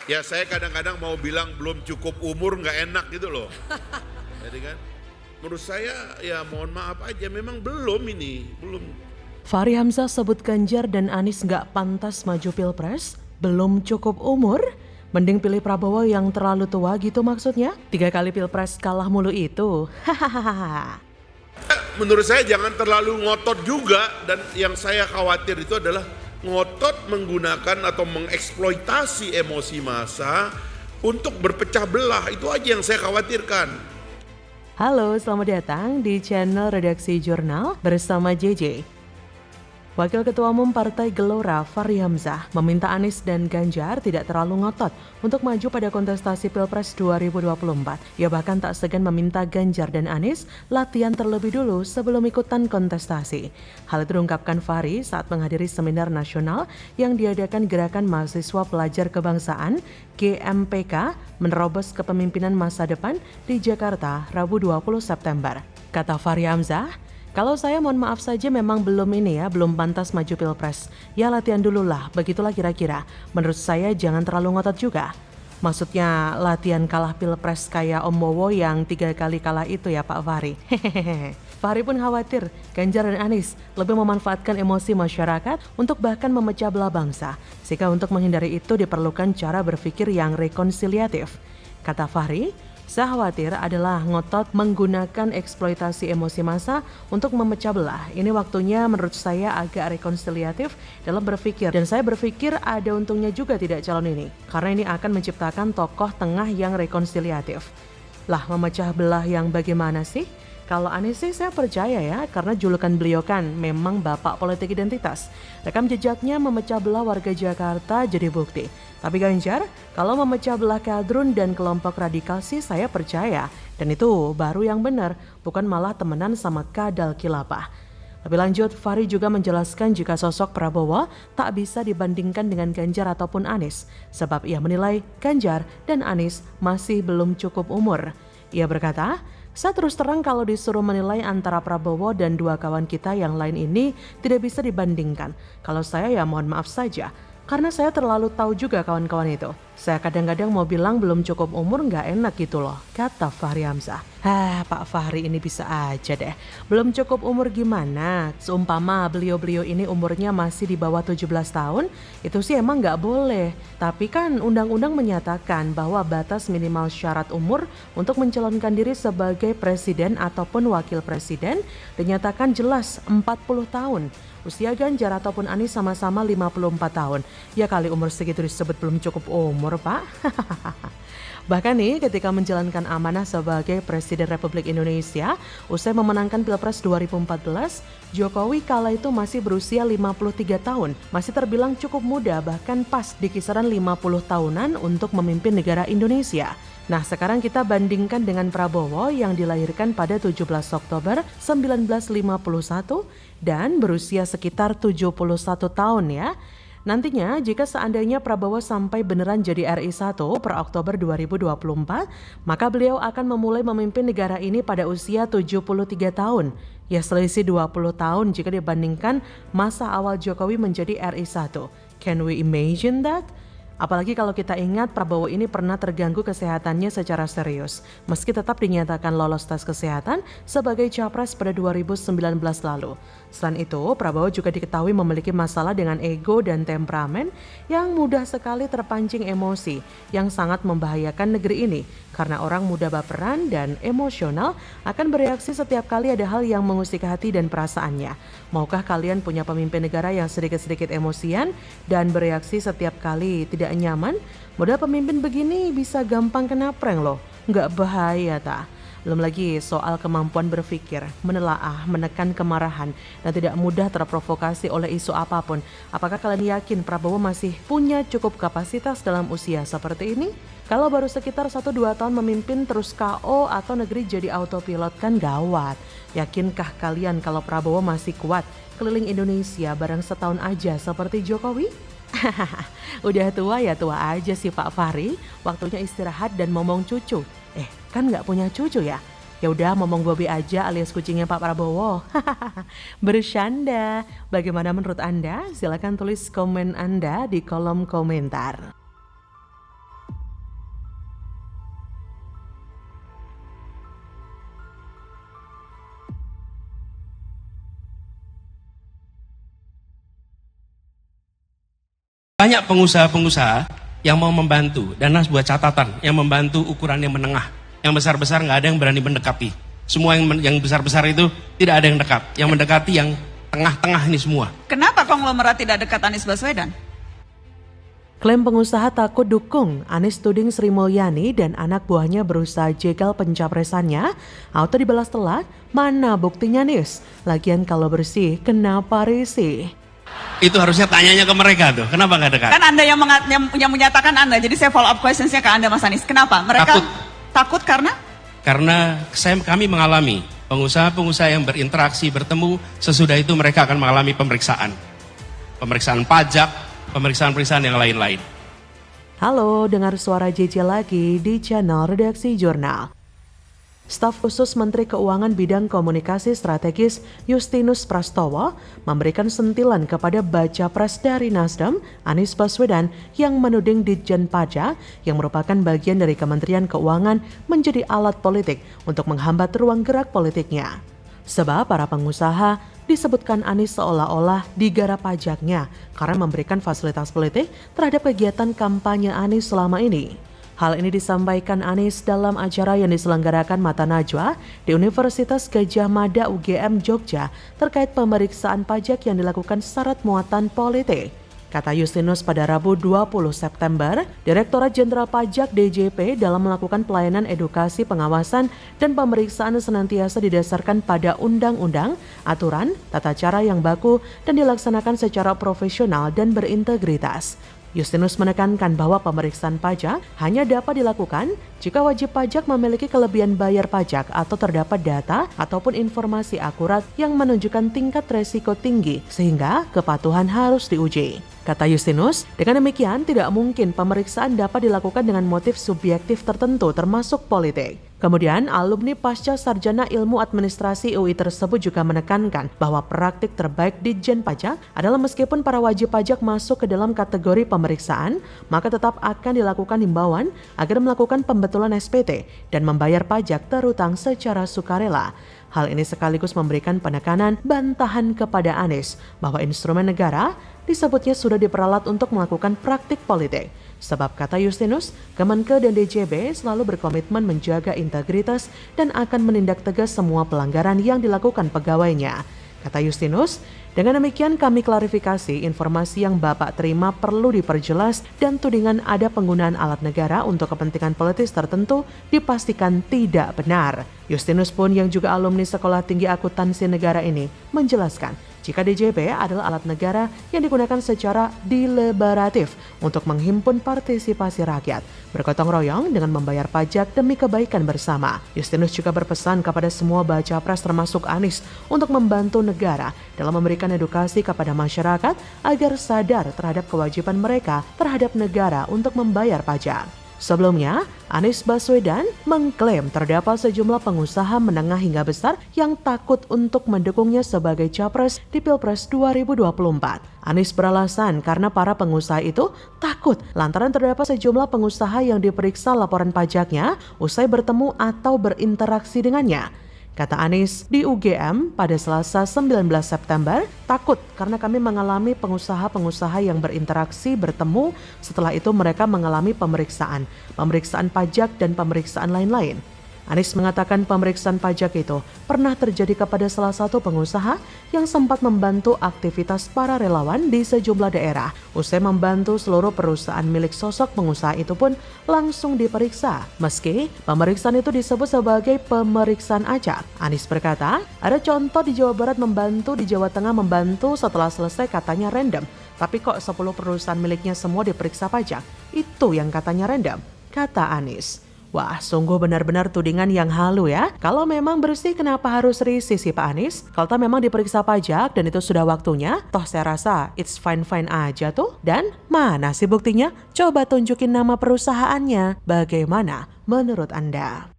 Ya saya kadang-kadang mau bilang belum cukup umur nggak enak gitu loh. Jadi kan menurut saya ya mohon maaf aja memang belum ini, belum. Fahri Hamzah sebut Ganjar dan Anies nggak pantas maju pilpres, belum cukup umur, mending pilih Prabowo yang terlalu tua gitu maksudnya? 3 kali pilpres kalah mulu itu, hahaha. Menurut saya jangan terlalu ngotot juga, dan yang saya khawatir itu adalah ngotot menggunakan atau mengeksploitasi emosi massa untuk berpecah belah. Itu aja yang saya khawatirkan. Halo, selamat datang di channel Redaksi Jurnal bersama JJ. Wakil Ketua Umum Partai Gelora Fahri Hamzah meminta Anies dan Ganjar tidak terlalu ngotot untuk maju pada kontestasi Pilpres 2024. Ia bahkan tak segan meminta Ganjar dan Anies latihan terlebih dulu sebelum ikutan kontestasi. Hal itu diungkapkan Fahri saat menghadiri seminar nasional yang diadakan Gerakan Mahasiswa Pelajar Kebangsaan GMPK menerobos kepemimpinan masa depan di Jakarta Rabu 20 September. Kata Fahri Hamzah, kalau saya mohon maaf saja memang belum belum pantas maju pilpres. Ya latihan dulu lah, begitulah kira-kira. Menurut saya jangan terlalu ngotot juga. Maksudnya latihan kalah pilpres kayak Om Bowo yang 3 kali kalah itu ya Pak Fahri. Hehehe. Fahri pun khawatir Ganjar dan Anies lebih memanfaatkan emosi masyarakat untuk bahkan memecah belah bangsa. Sehingga untuk menghindari itu diperlukan cara berpikir yang rekonsiliatif. Kata Fahri, saya khawatir adalah ngotot menggunakan eksploitasi emosi massa untuk memecah belah. Ini waktunya menurut saya agak rekonsiliatif dalam berpikir. Dan saya berpikir ada untungnya juga tidak calon ini. Karena ini akan menciptakan tokoh tengah yang rekonsiliatif. Lah memecah belah yang bagaimana sih? Kalau Anies sih saya percaya ya, karena julukan beliau kan memang bapak politik identitas. Rekam jejaknya memecah belah warga Jakarta jadi bukti. Tapi Ganjar, kalau memecah belah kadrun dan kelompok radikal sih saya percaya. Dan itu baru yang benar, bukan malah temenan sama kadal kilapah. Lebih lanjut, Fahri juga menjelaskan jika sosok Prabowo tak bisa dibandingkan dengan Ganjar ataupun Anies. Sebab ia menilai Ganjar dan Anies masih belum cukup umur. Ia berkata, saya terus terang kalau disuruh menilai antara Prabowo dan 2 kawan kita yang lain ini tidak bisa dibandingkan. Kalau saya ya mohon maaf saja, karena saya terlalu tahu juga kawan-kawan itu. Saya kadang-kadang mau bilang belum cukup umur nggak enak gitu loh, kata Fahri Hamzah. Pak Fahri ini bisa aja deh. Belum cukup umur gimana? Seumpama beliau-beliau ini umurnya masih di bawah 17 tahun, itu sih emang nggak boleh. Tapi kan undang-undang menyatakan bahwa batas minimal syarat umur untuk mencalonkan diri sebagai presiden ataupun wakil presiden dinyatakan jelas 40 tahun. Usia Ganjar ataupun Anies sama-sama 54 tahun. Ya kali umur segitu disebut belum cukup umur, Pak. Bahkan nih ketika menjalankan amanah sebagai Presiden Republik Indonesia, usai memenangkan Pilpres 2014, Jokowi kala itu masih berusia 53 tahun. Masih terbilang cukup muda, bahkan pas di kisaran 50 tahunan untuk memimpin negara Indonesia. Nah sekarang kita bandingkan dengan Prabowo yang dilahirkan pada 17 Oktober 1951 dan berusia sekitar 71 tahun ya. Nantinya jika seandainya Prabowo sampai beneran jadi RI1 per Oktober 2024, maka beliau akan memulai memimpin negara ini pada usia 73 tahun. Ya selisih 20 tahun jika dibandingkan masa awal Jokowi menjadi RI1. Can we imagine that? Apalagi kalau kita ingat Prabowo ini pernah terganggu kesehatannya secara serius, meski tetap dinyatakan lolos tes kesehatan sebagai capres pada 2019 lalu. Selain itu, Prabowo juga diketahui memiliki masalah dengan ego dan temperamen yang mudah sekali terpancing emosi, yang sangat membahayakan negeri ini, karena orang mudah baperan dan emosional akan bereaksi setiap kali ada hal yang mengusik hati dan perasaannya. Maukah kalian punya pemimpin negara yang sedikit-sedikit emosian dan bereaksi setiap kali tidak nyaman? Modal pemimpin begini bisa gampang kena prank loh, nggak bahaya tak? Belum lagi soal kemampuan berpikir, menelaah, menekan kemarahan, dan tidak mudah terprovokasi oleh isu apapun. Apakah kalian yakin Prabowo masih punya cukup kapasitas dalam usia seperti ini? Kalau baru sekitar 1-2 tahun memimpin terus KO atau negeri jadi autopilot kan gawat. Yakinkah kalian kalau Prabowo masih kuat keliling Indonesia bareng setahun aja seperti Jokowi? Udah tua ya tua aja sih Pak Fahri, waktunya istirahat dan momong cucu. Kan nggak punya cucu ya? Ya udah momong Bobby aja alias kucingnya Pak Prabowo. Bercanda. Bagaimana menurut Anda? Silakan tulis komen Anda di kolom komentar. Tanya pengusaha-pengusaha yang mau membantu, dan Nas buat catatan, yang membantu ukuran yang menengah. Yang besar-besar nggak ada yang berani mendekati. Semua yang besar-besar itu tidak ada yang dekat. Yang mendekati yang tengah-tengah ini semua. Kenapa konglomerat tidak dekat Anies Baswedan? Klaim pengusaha takut dukung Anies tuding Sri Mulyani dan anak buahnya berusaha jegal pencapresannya. Auto dibalas telak, mana buktinya Nis? Lagian kalau bersih, kenapa risih? Itu harusnya tanyanya ke mereka tuh, kenapa nggak dekat? Kan Anda yang menyatakan Anda, jadi saya follow up questionsnya ke Anda Mas Anies. Kenapa? Mereka takut karena? Karena kami mengalami pengusaha-pengusaha yang berinteraksi, bertemu, sesudah itu mereka akan mengalami pemeriksaan. Pemeriksaan pajak, pemeriksaan-pemeriksaan yang lain-lain. Halo, dengar suara JJ lagi di channel Redaksi Jurnal. Staf khusus Menteri Keuangan Bidang Komunikasi Strategis Justinus Prastowo memberikan sentilan kepada baca pres dari Nasdem, Anies Baswedan, yang menuding Ditjen Pajak yang merupakan bagian dari Kementerian Keuangan menjadi alat politik untuk menghambat ruang gerak politiknya. Sebab para pengusaha disebutkan Anies seolah-olah digarap pajaknya karena memberikan fasilitas politik terhadap kegiatan kampanye Anies selama ini. Hal ini disampaikan Anies dalam acara yang diselenggarakan Mata Najwa di Universitas Gadjah Mada UGM Jogja terkait pemeriksaan pajak yang dilakukan syarat muatan politik. Kata Justinus pada Rabu 20 September, Direktorat Jenderal Pajak DJP dalam melakukan pelayanan edukasi pengawasan dan pemeriksaan senantiasa didasarkan pada undang-undang, aturan, tata cara yang baku dan dilaksanakan secara profesional dan berintegritas. Justinus menekankan bahwa pemeriksaan pajak hanya dapat dilakukan jika wajib pajak memiliki kelebihan bayar pajak atau terdapat data ataupun informasi akurat yang menunjukkan tingkat resiko tinggi sehingga kepatuhan harus diuji. Kata Justinus, dengan demikian tidak mungkin pemeriksaan dapat dilakukan dengan motif subjektif tertentu termasuk politik. Kemudian, alumni Pasca Sarjana Ilmu Administrasi UI tersebut juga menekankan bahwa praktik terbaik Ditjen Pajak adalah meskipun para wajib pajak masuk ke dalam kategori pemeriksaan, maka tetap akan dilakukan himbauan agar melakukan pembetulan SPT dan membayar pajak terutang secara sukarela. Hal ini sekaligus memberikan penekanan bantahan kepada Anies bahwa instrumen negara disebutnya sudah diperalat untuk melakukan praktik politik. Sebab kata Justinus, Kemenke dan DJB selalu berkomitmen menjaga integritas dan akan menindak tegas semua pelanggaran yang dilakukan pegawainya. Kata Justinus, dengan demikian kami klarifikasi informasi yang Bapak terima perlu diperjelas dan tudingan ada penggunaan alat negara untuk kepentingan politis tertentu dipastikan tidak benar. Justinus pun yang juga alumni Sekolah Tinggi Akuntansi Negara ini menjelaskan jika DJP adalah alat negara yang digunakan secara deliberatif untuk menghimpun partisipasi rakyat, bergotong royong dengan membayar pajak demi kebaikan bersama. Justinus juga berpesan kepada semua baca pres termasuk Anies untuk membantu negara dalam memberikan edukasi kepada masyarakat agar sadar terhadap kewajiban mereka terhadap negara untuk membayar pajak. Sebelumnya, Anies Baswedan mengklaim terdapat sejumlah pengusaha menengah hingga besar yang takut untuk mendukungnya sebagai capres di Pilpres 2024. Anies beralasan karena para pengusaha itu takut lantaran terdapat sejumlah pengusaha yang diperiksa laporan pajaknya usai bertemu atau berinteraksi dengannya. Kata Anies di UGM pada Selasa 19 September, takut karena kami mengalami pengusaha-pengusaha yang berinteraksi bertemu, setelah itu mereka mengalami pemeriksaan pajak dan pemeriksaan lain-lain. Anies mengatakan pemeriksaan pajak itu pernah terjadi kepada salah satu pengusaha yang sempat membantu aktivitas para relawan di sejumlah daerah. Usai membantu seluruh perusahaan milik sosok pengusaha itu pun langsung diperiksa. Meski pemeriksaan itu disebut sebagai pemeriksaan acak. Anies berkata, ada contoh di Jawa Barat membantu, di Jawa Tengah membantu, setelah selesai katanya random. Tapi kok 10 perusahaan miliknya semua diperiksa pajak? Itu yang katanya random, kata Anies. Wah, sungguh benar-benar tudingan yang halu ya. Kalau memang bersih, kenapa harus risih sih Pak Anies? Kalau memang diperiksa pajak dan itu sudah waktunya, toh saya rasa it's fine-fine aja tuh. Dan mana sih buktinya? Coba tunjukin nama perusahaannya. Bagaimana menurut Anda?